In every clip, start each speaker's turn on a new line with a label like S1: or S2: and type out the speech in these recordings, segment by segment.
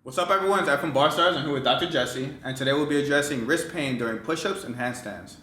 S1: What's up, everyone? It's Ed from Barstarzz. I'm here with Dr. Jesse, and today we'll be addressing wrist pain during push-ups and handstands.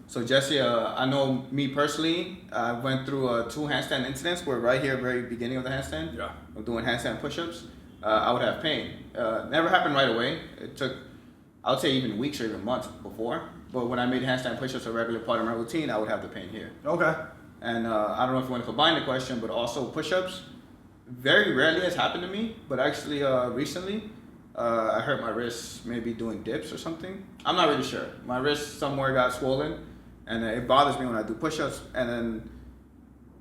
S1: So Jesse, I know me personally, I went through 2 handstand incidents where right here, very beginning of the handstand, I'm doing handstand push-ups, I would have pain. Never happened right away. It took, I would say, even weeks or even months before. But when I made handstand push-ups a regular part of my routine, I would have the pain here.
S2: Okay.
S1: And I don't know if you want to combine the question, but also push-ups. Very rarely has happened to me, but actually recently, I hurt my wrist maybe doing dips or something. I'm not really sure. My wrist somewhere got swollen, and it bothers me when I do push-ups. But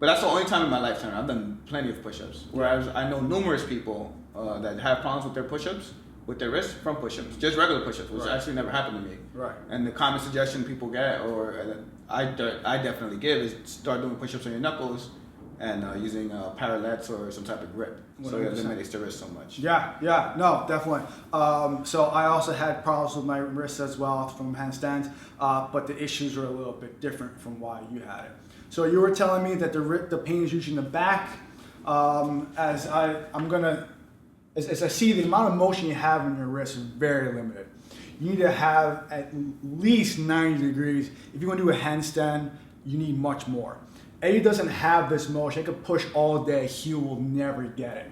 S1: that's the only time in my lifetime I've done plenty of push-ups. Whereas I know numerous people that have problems with their push-ups, with their wrist from push-ups, just regular push-ups, which actually never happened to me.
S2: Right.
S1: And the common suggestion people get, or I definitely give, is start doing push-ups on your knuckles and using parallettes or some type of grip, so it eliminates the wrist so much.
S2: Yeah, no, definitely. So I also had problems with my wrists as well from handstands, but the issues were a little bit different from why you had it. So you were telling me that the pain is usually in the back. As I see, the amount of motion you have in your wrist is very limited. You need to have at least 90 degrees. If you want to do a handstand, you need much more. Eddie doesn't have this motion. He could push all day. He will never get it.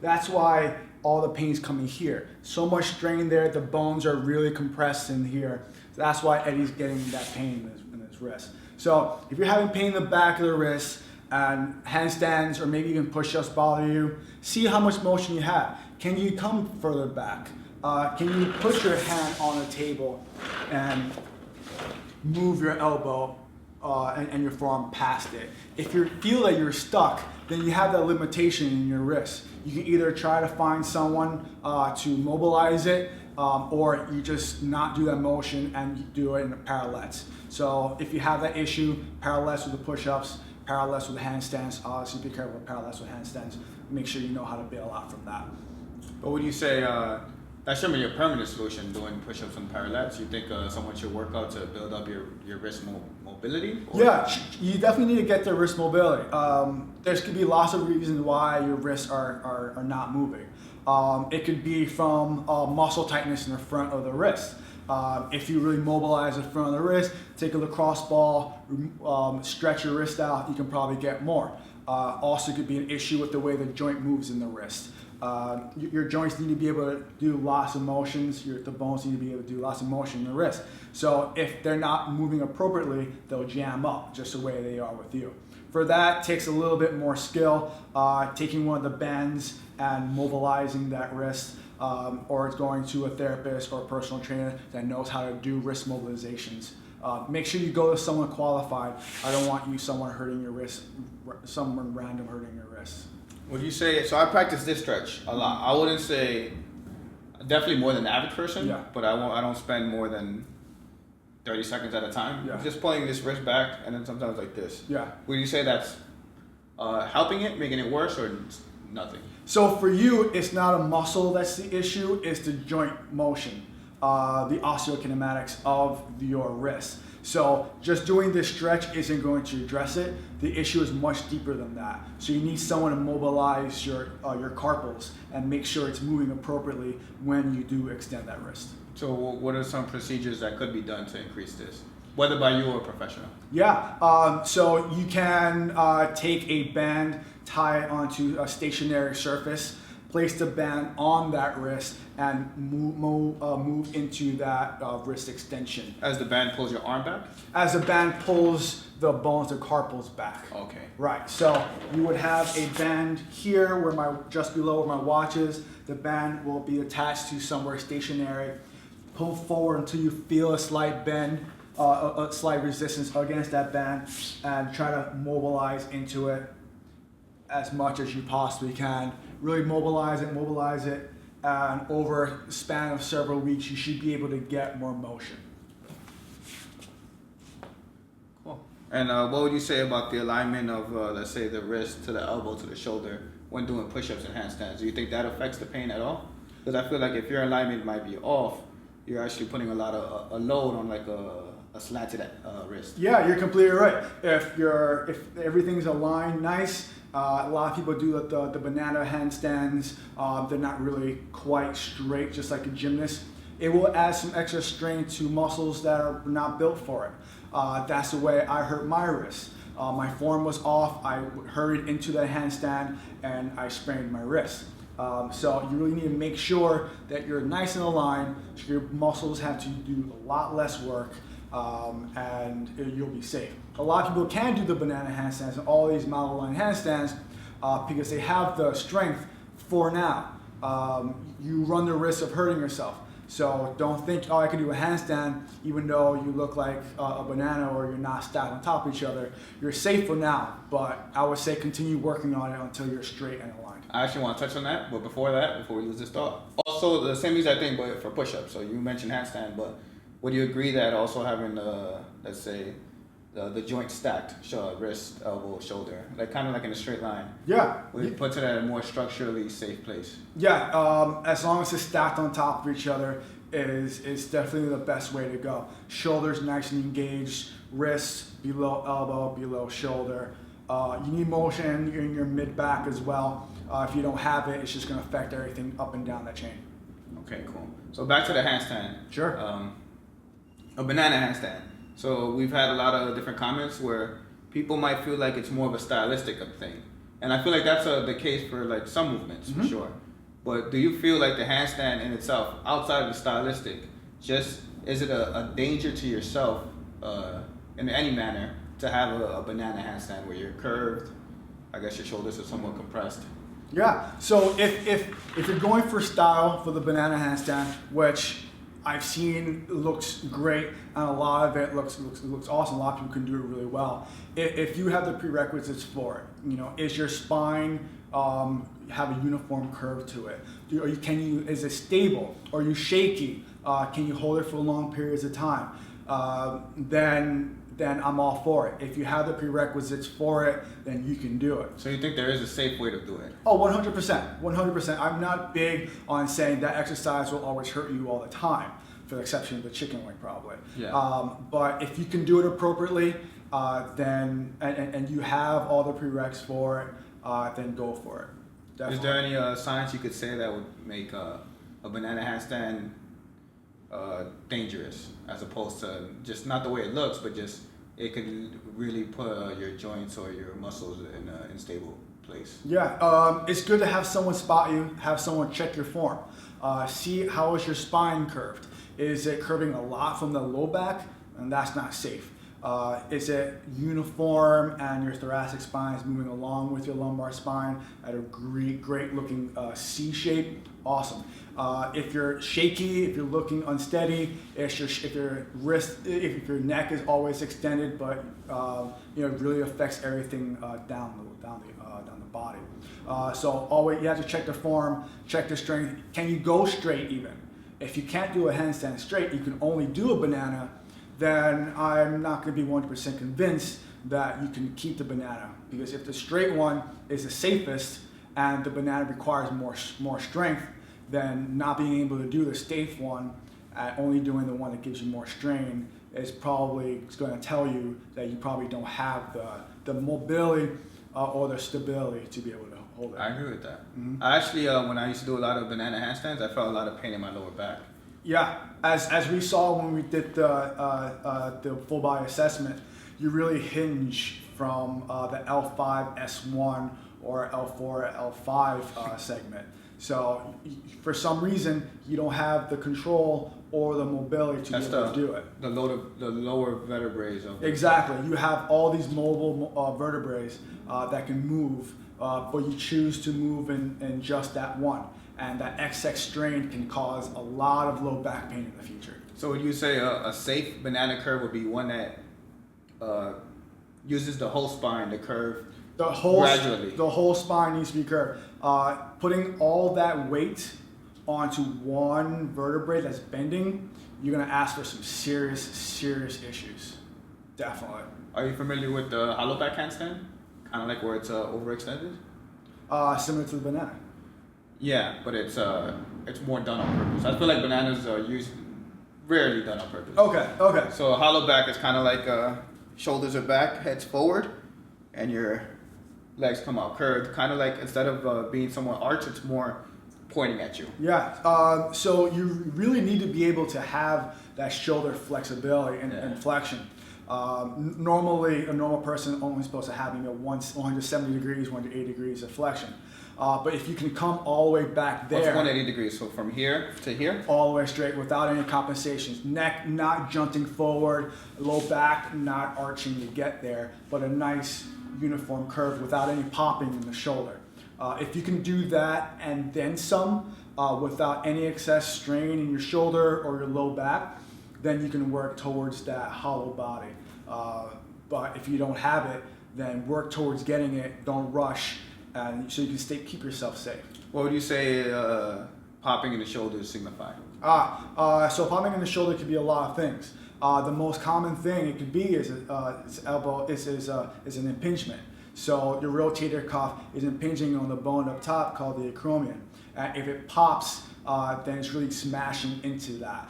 S2: That's why all the pain's coming here. So much strain there. The bones are really compressed in here. That's why Eddie's getting that pain in his wrist. So if you're having pain in the back of the wrist and handstands or maybe even push-ups bother you, see how much motion you have. Can you come further back? Can you put your hand on the table and move your elbow and your forearm past it? If you feel that you're stuck, then you have that limitation in your wrist. You can either try to find someone to mobilize it, or you just not do that motion and you do it in parallettes. So if you have that issue, parallettes with the push-ups, parallettes with the handstands, so be careful with parallettes with handstands. Make sure you know how to bail out from that.
S1: But would you say that shouldn't be a permanent solution, doing push-ups and parallettes? You think someone should work out to build up your wrist mobility? Or?
S2: Yeah, you definitely need to get the wrist mobility. There's could be lots of reasons why your wrists are not moving. It could be from muscle tightness in the front of the wrist. If you really mobilize the front of the wrist, take a lacrosse ball, stretch your wrist out, you can probably get more. Also could be an issue with the way the joint moves in the wrist. Your joints need to be able to do lots of motions. The bones need to be able to do lots of motion in the wrist. So if they're not moving appropriately, they'll jam up just the way they are with you. For that, it takes a little bit more skill, taking one of the bands and mobilizing that wrist, or it's going to a therapist or a personal trainer that knows how to do wrist mobilizations. Make sure you go to someone qualified. I don't want someone hurting your wrist, someone random hurting your wrist.
S1: Would you say, so I practice this stretch a lot. I wouldn't say definitely more than the average person, but I don't spend more than 30 seconds at a time. Just pulling this wrist back and then sometimes like this. Would you say that's helping it, making it worse, or nothing?
S2: So for you, it's not a muscle that's the issue, it's the joint motion, the osteokinematics of your wrist. So just doing this stretch isn't going to address it. The issue is much deeper than that. So you need someone to mobilize your carpals and make sure it's moving appropriately when you do extend that wrist.
S1: So what are some procedures that could be done to increase this, whether by you or a professional?
S2: So you can take a band, tie it onto a stationary surface, place the band on that wrist, and move into that wrist extension.
S1: As the band pulls your arm back?
S2: As the band pulls the bones, the carpals back.
S1: Okay.
S2: Right, so you would have a band here just below where my watch is. The band will be attached to somewhere stationary. Pull forward until you feel a slight bend, a slight resistance against that band, and try to mobilize into it as much as you possibly can. Really mobilize it, and over a span of several weeks, you should be able to get more motion.
S1: Cool. And what would you say about the alignment of, let's say, the wrist to the elbow to the shoulder when doing push-ups and handstands? Do you think that affects the pain at all? Because I feel like if your alignment might be off, you're actually putting a lot of a load on like a slanted wrist.
S2: Yeah, you're completely right. If everything's aligned nice A lot of people do the banana handstands. They're not really quite straight, just like a gymnast. It will add some extra strain to muscles that are not built for it. That's the way I hurt my wrist. My form was off. I hurried into the handstand and I sprained my wrist. So you really need to make sure that you're nice and aligned, so your muscles have to do a lot less work, and you'll be safe. A lot of people can do the banana handstands and all these model line handstands because they have the strength for now. You run the risk of hurting yourself. So don't think, oh, I can do a handstand even though you look like a banana or you're not stacked on top of each other. You're safe for now, but I would say continue working on it until you're straight and aligned.
S1: I actually want to touch on that, but before we lose this thought, also the same exact thing, but for push-ups. So you mentioned handstand, but would you agree that also having let's say, the joint stacked, wrist, elbow, shoulder, like kind of like in a straight line, puts it at a more structurally safe place?
S2: Yeah, as long as it's stacked on top of each other is definitely the best way to go. Shoulders nice and engaged, wrists below elbow, below shoulder. You need motion in your mid-back as well. If you don't have it, it's just going to affect everything up and down the chain.
S1: Okay, cool. So back to the handstand.
S2: Sure.
S1: A banana handstand. So we've had a lot of different comments where people might feel like it's more of a stylistic thing. And I feel like that's the case for like some movements, for sure. But do you feel like the handstand in itself, outside of the stylistic, just is it a danger to yourself in any manner to have a banana handstand where you're curved, I guess your shoulders are somewhat compressed?
S2: Yeah, so if you're going for style for the banana handstand, which I've seen looks great, and a lot of it looks awesome. A lot of people can do it really well. If you have the prerequisites for it, is your spine have a uniform curve to it? Is it stable? Are you shaky? Can you hold it for long periods of time? Then I'm all for it. If you have the prerequisites for it, then you can do it.
S1: So you think there is a safe way to do it?
S2: Oh, 100%. 100%. I'm not big on saying that exercise will always hurt you all the time, for the exception of the chicken wing probably.
S1: Yeah.
S2: But if you can do it appropriately, then and you have all the prereqs for it, then go for it. Definitely.
S1: Is there any science you could say that would make a banana handstand dangerous, as opposed to just not the way it looks, but just it could really put your joints or your muscles in an unstable place?
S2: Yeah, it's good to have someone spot you, have someone check your form. See how is your spine curved. Is it curving a lot from the low back? And that's not safe. Is it uniform and your thoracic spine is moving along with your lumbar spine at a great looking C shape? Awesome. If you're shaky, if you're looking unsteady, if your neck is always extended, but it really affects everything down the body. So always you have to check the form, check the strength. Can you go straight even? If you can't do a handstand straight, you can only do a banana, then I'm not going to be 100% convinced that you can keep the banana. Because if the straight one is the safest and the banana requires more strength, then not being able to do the safe one, only doing the one that gives you more strain, is probably going to tell you that you probably don't have the mobility or the stability to be able to hold it.
S1: I agree with that. Mm-hmm. I actually, when I used to do a lot of banana handstands, I felt a lot of pain in my lower back.
S2: Yeah, as we saw when we did the full body assessment, you really hinge from the L5, S1, or L4, L5 segment. So for some reason, you don't have the control or the mobility to be able to do it.
S1: The lower vertebrae of it.
S2: Exactly. You have all these mobile vertebrae that can move, but you choose to move in just that one. And that XX strain can cause a lot of low back pain in the future.
S1: So would you say a safe banana curve would be one that uses the whole spine to curve gradually?
S2: The whole spine needs to be curved. Putting all that weight onto one vertebrae that's bending, you're going to ask for some serious issues. Definitely.
S1: Are you familiar with the hollow back handstand? Kind of like where it's overextended?
S2: Similar to the banana.
S1: Yeah, but it's more done on purpose. I feel like bananas are rarely done on purpose.
S2: Okay.
S1: So a hollow back is kind of like shoulders are back, head's forward, and you're legs come out curved, kind of like instead of being somewhat arched, it's more pointing at you.
S2: Yeah, so you really need to be able to have that shoulder flexibility and flexion. Normally, a normal person only supposed to have 170 degrees, 180 degrees of flexion. But if you can come all the way back there.
S1: What's 180 degrees? So from here to here?
S2: All the way straight without any compensations. Neck not junting forward, low back not arching to get there, but a nice uniform curve without any popping in the shoulder. If you can do that and then some without any excess strain in your shoulder or your low back, then you can work towards that hollow body. But if you don't have it, then work towards getting it, don't rush, and so you can keep yourself safe.
S1: What would you say popping in the shoulders signify?
S2: So popping in the shoulder could be a lot of things. The most common thing it could be is an impingement. So your rotator cuff is impinging on the bone up top called the acromion. And if it pops, then it's really smashing into that.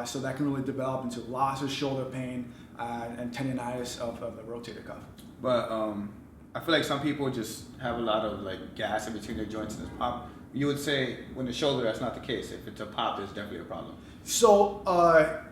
S2: So that can really develop into lots of shoulder pain and tendonitis of the rotator cuff.
S1: But I feel like some people just have a lot of like gas in between their joints and it's pop. You would say when the shoulder, that's not the case. If it's a pop, there's definitely a problem.
S2: So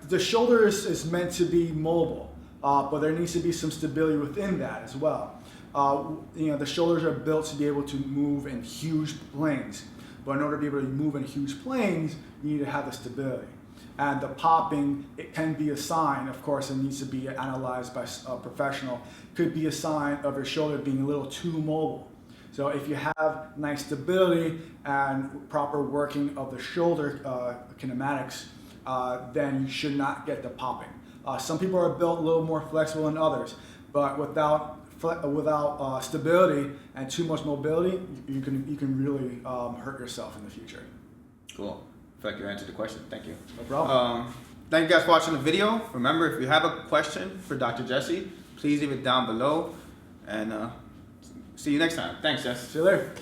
S2: the shoulder is meant to be mobile, but there needs to be some stability within that as well. The shoulders are built to be able to move in huge planes, but in order to be able to move in huge planes, you need to have the stability. And the popping, it can be a sign, of course, it needs to be analyzed by a professional, could be a sign of your shoulder being a little too mobile. So if you have nice stability and proper working of the shoulder kinematics, then you should not get the popping. Some people are built a little more flexible than others, but without stability and too much mobility, you can really hurt yourself in the future.
S1: Cool. I feel like you answered the question. Thank you.
S2: No problem.
S1: Thank you guys for watching the video. Remember, if you have a question for Dr. Jesse, please leave it down below. And see you next time. Thanks, Jess.
S2: See you later.